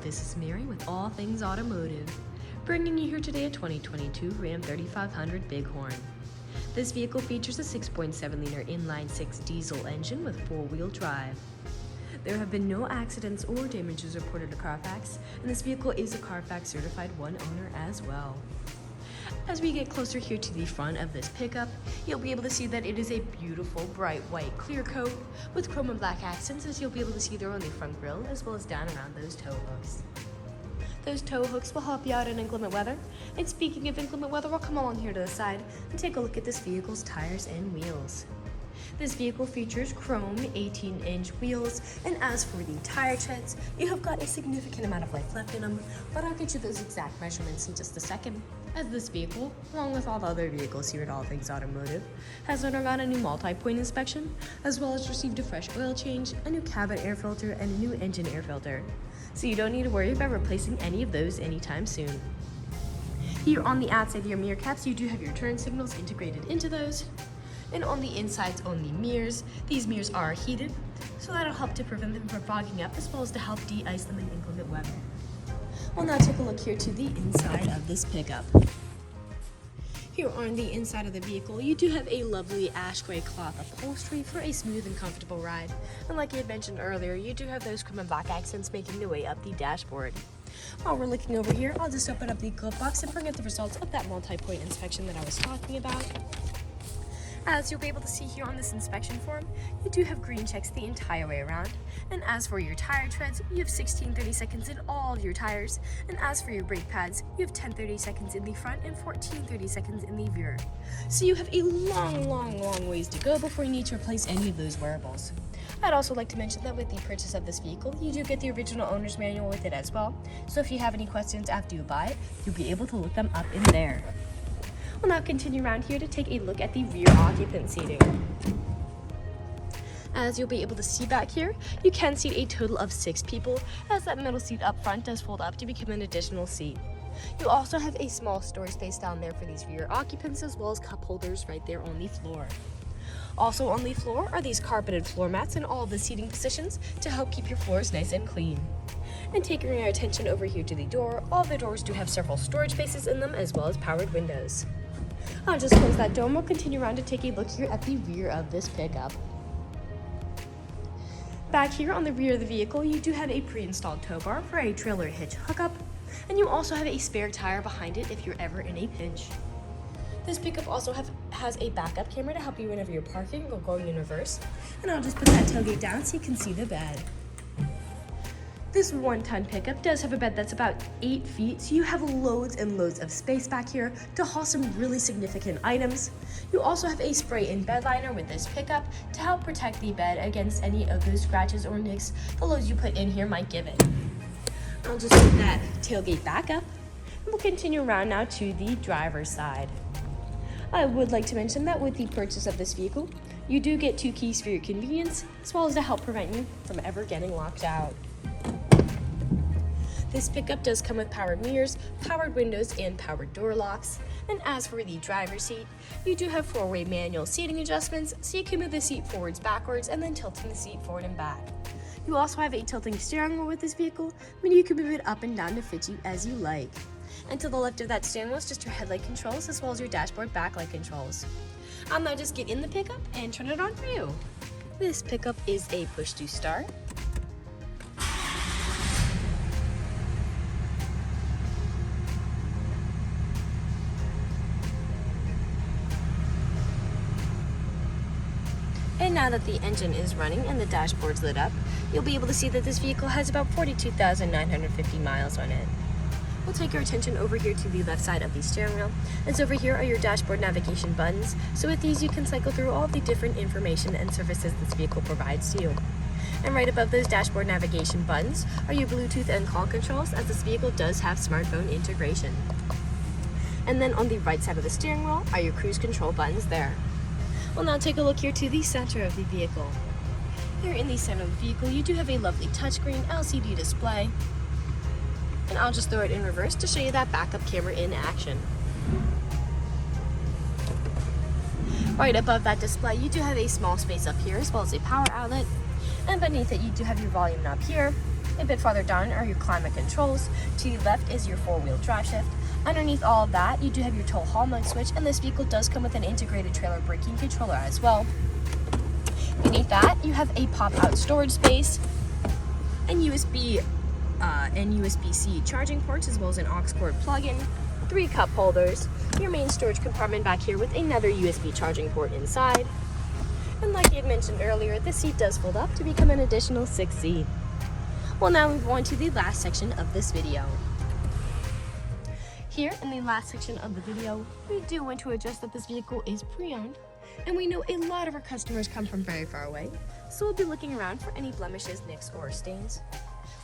this is Mary with All Things Automotive, bringing you here today a 2022 Ram 3500 Bighorn. This vehicle features a 6.7-liter inline-six diesel engine with four-wheel drive. There have been no accidents or damages reported to CARFAX, and this vehicle is a CARFAX certified one owner as well. As we get closer here to the front of this pickup, you'll be able to see that it is a beautiful bright white clear coat with chrome and black accents, as you'll be able to see there on the front grille as well as down around those tow hooks. Those tow hooks will help you out in inclement weather. And speaking of inclement weather, we'll come along here to the side and take a look at this vehicle's tires and wheels. This vehicle features chrome 18-inch wheels, and as for the tire treads, you have got a significant amount of life left in them, but I'll get you those exact measurements in just a second, as this vehicle, along with all the other vehicles here at All Things Automotive, has undergone a new multi-point inspection, as well as received a fresh oil change, a new cabin air filter, and a new engine air filter. So you don't need to worry about replacing any of those anytime soon. Here on the outside of your mirror caps, you do have your turn signals integrated into those. And on the insides on the mirrors, these mirrors are heated, so that'll help to prevent them from fogging up, as well as to help de-ice them in inclement weather. We'll now take a look here to the inside of this pickup. Here on the inside of the vehicle, you do have a lovely ash gray cloth upholstery for a smooth and comfortable ride. And like I had mentioned earlier, you do have those chrome and black accents making their way up the dashboard. While we're looking over here, I'll just open up the glove box and bring up the results of that multi-point inspection that I was talking about. As you'll be able to see here on this inspection form, you do have green checks the entire way around. And as for your tire treads, you have 16 30-seconds in all of your tires. And as for your brake pads, you have 10 30-seconds in the front and 14 30-seconds in the rear. So you have a long ways to go before you need to replace any of those wearables. I'd also like to mention that with the purchase of this vehicle, you do get the original owner's manual with it as well. So if you have any questions after you buy it, you'll be able to look them up in there. We'll now continue around here to take a look at the rear occupant seating. As you'll be able to see back here, you can seat a total of 6 people, as that middle seat up front does fold up to become an additional seat. You also have a small storage space down there for these rear occupants, as well as cup holders right there on the floor. Also on the floor are these carpeted floor mats in all of the seating positions to help keep your floors nice and clean. And taking our attention over here to the door, all the doors do have several storage spaces in them, as well as powered windows. I'll just close that door and we'll continue around to take a look here at the rear of this pickup. Back here on the rear of the vehicle, you do have a pre-installed tow bar for a trailer hitch hookup, and you also have a spare tire behind it if you're ever in a pinch. This pickup also has a backup camera to help you whenever you're parking or going in reverse, and I'll just put that tailgate down so you can see the bed. This 1-ton pickup does have a bed that's about 8 feet, so you have loads and loads of space back here to haul some really significant items. You also have a spray-in bedliner with this pickup to help protect the bed against any of those scratches or nicks the loads you put in here might give it. I'll just put that tailgate back up, and we'll continue around now to the driver's side. I would like to mention that with the purchase of this vehicle, you do get 2 keys for your convenience, as well as to help prevent you from ever getting locked out. This pickup does come with powered mirrors, powered windows, and powered door locks. And as for the driver's seat, you do have 4-way manual seating adjustments, so you can move the seat forwards, backwards, and then tilting the seat forward and back. You also have a tilting steering wheel with this vehicle, meaning you can move it up and down to fit you as you like. And to the left of that steering wheel is just your headlight controls, as well as your dashboard backlight controls. I'll now just get in the pickup and turn it on for you. This pickup is a push to start. And now that the engine is running and the dashboard's lit up, you'll be able to see that this vehicle has about 42,950 miles on it. We'll take our attention over here to the left side of the steering wheel, as over here are your dashboard navigation buttons, so with these you can cycle through all the different information and services this vehicle provides to you. And right above those dashboard navigation buttons are your Bluetooth and call controls, as this vehicle does have smartphone integration. And then on the right side of the steering wheel are your cruise control buttons there. We'll now take a look here to the center of the vehicle. Here in the center of the vehicle, you do have a lovely touchscreen LCD display. And I'll just throw it in reverse to show you that backup camera in action. Right above that display, you do have a small space up here, as well as a power outlet. And beneath it, you do have your volume knob here, A bit farther down are your climate controls. To the left is your 4-wheel drive shift. Underneath all of that, you do have your tow haul mode switch, and this vehicle does come with an integrated trailer braking controller as well. Beneath that, you have a pop-out storage space and USB and USB-C charging ports, as well as an aux cord plug-in, 3 cup holders, your main storage compartment back here with another USB charging port inside. And like I had mentioned earlier, this seat does fold up to become an additional 6th seat. We'll now move on to the last section of this video. Here in the last section of the video, we do want to adjust that this vehicle is pre-owned, and we know a lot of our customers come from very far away, so we'll be looking around for any blemishes, nicks, or stains.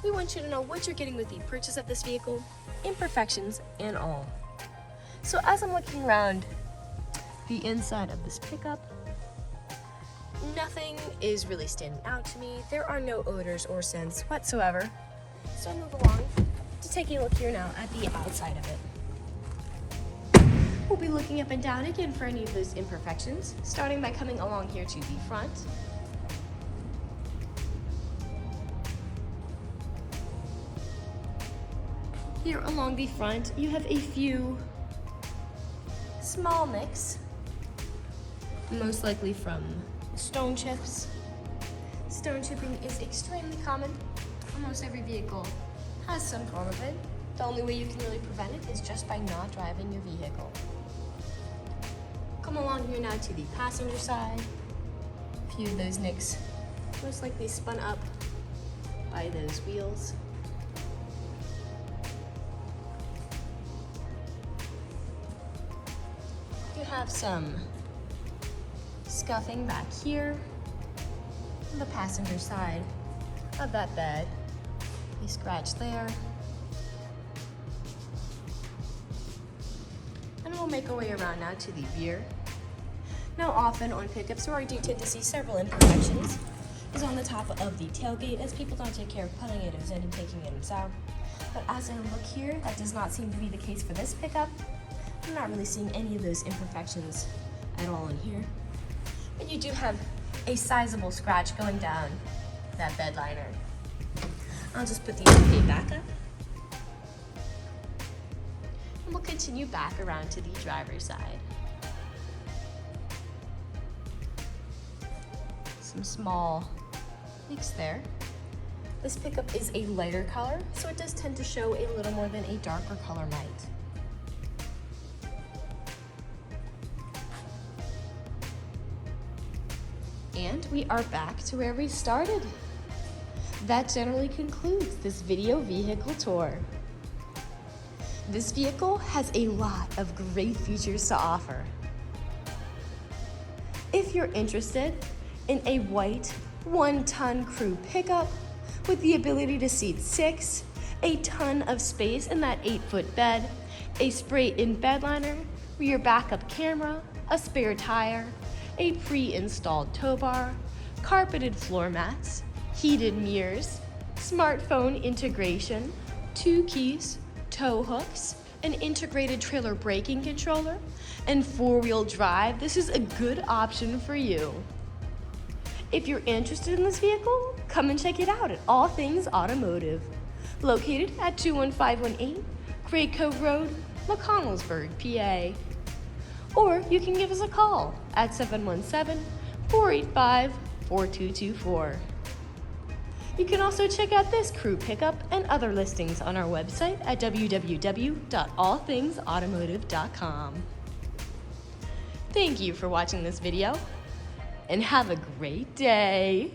We want you to know what you're getting with the purchase of this vehicle, imperfections, and all. So as I'm looking around the inside of this pickup, nothing is really standing out to me. There are no odors or scents whatsoever. So I'll move along to take a look here now at the outside of it. We'll be looking up and down again for any of those imperfections, starting by coming along here to the front. Here along the front, you have a few small nicks, most likely from stone chips. Stone chipping is extremely common. Almost every vehicle has some form of it. The only way you can really prevent it is just by not driving your vehicle. Come along here now to the passenger side. A few of those nicks most likely spun up by those wheels. You have some scuffing back here on the passenger side of that bed. A scratch there. And we'll make our way around now to the rear. Now often on pickups where I do tend to see several imperfections is on the top of the tailgate, as people don't take care of putting items in and taking items out. But as I look here, that does not seem to be the case for this pickup. I'm not really seeing any of those imperfections at all in here. But you do have a sizable scratch going down that bed liner. I'll just put the tailgate back up. And we'll continue back around to the driver's side. Some small nicks there. This pickup is a lighter color, so it does tend to show a little more than a darker color might. And we are back to where we started. That generally concludes this video vehicle tour. This vehicle has a lot of great features to offer. If you're interested in a white 1-ton crew pickup with the ability to seat 6, a ton of space in that 8-foot bed, a spray-in bed liner, rear backup camera, a spare tire, a pre-installed tow bar, carpeted floor mats, heated mirrors, smartphone integration, 2 keys, tow hooks, an integrated trailer braking controller, and 4-wheel drive, this is a good option for you. If you're interested in this vehicle, come and check it out at All Things Automotive, located at 21518 Clearcoat Road, McConnellsburg, PA. Or you can give us a call at 717-485-4224. You can also check out this crew pickup and other listings on our website at www.allthingsautomotive.com. Thank you for watching this video, and have a great day.